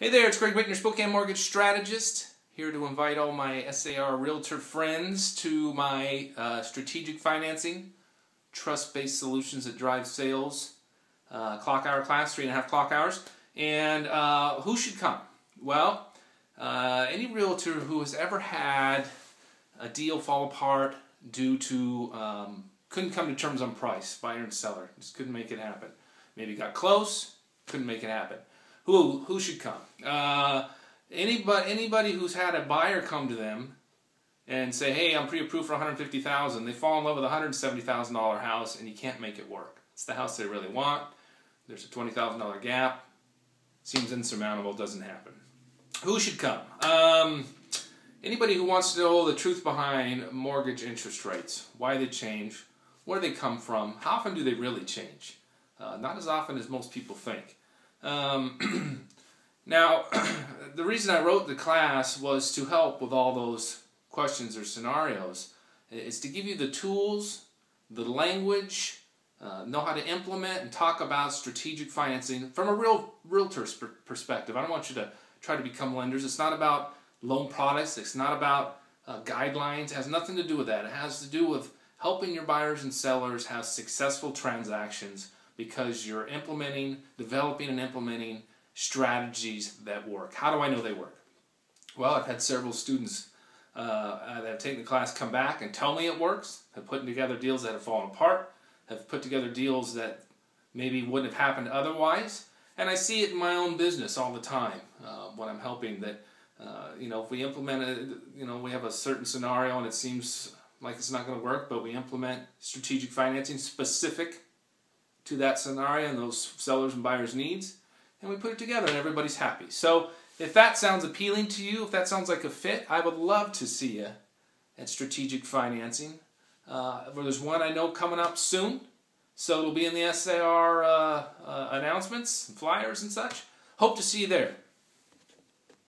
Hey there, it's Britton, your Spokane mortgage strategist, here to invite all my SAR realtor friends to my strategic financing, trust-based solutions that drive sales, clock hour class, 3.5 clock hours. And who should come? Well, any realtor who has ever had a deal fall apart due to couldn't come to terms on price, buyer and seller, just couldn't make it happen. Maybe got close, couldn't make it happen. Who should come? Anybody who's had a buyer come to them and say, hey, I'm pre-approved for $150,000. They fall in love with a $170,000 house and you can't make it work. It's the house they really want. There's a $20,000 gap. Seems insurmountable, doesn't happen. Who should come? Anybody who wants to know the truth behind mortgage interest rates, why they change, where they come from, how often do they really change? Not as often as most people think. Now, the reason I wrote the class was to help with all those questions or scenarios. It's to give you the tools, the language, know how to implement and talk about strategic financing from a real realtor's perspective. I don't want you to try to become lenders. It's not about loan products. It's not about guidelines. It has nothing to do with that. It has to do with helping your buyers and sellers have successful transactions because you're developing and implementing strategies that work. How do I know they work? Well, I've had several students that have taken the class come back and tell me it works, have put together deals that have fallen apart, have put together deals that maybe wouldn't have happened otherwise, and I see it in my own business all the time when I'm helping that, if we implement it, we have a certain scenario and it seems like it's not going to work, but we implement strategic financing specific to that scenario and those sellers and buyers' needs, and we put it together and everybody's happy. So if that sounds appealing to you, if that sounds like a fit, I would love to see you at strategic financing. Where there's one I know coming up soon, so it'll be in the SAR announcements, and flyers and such. Hope to see you there.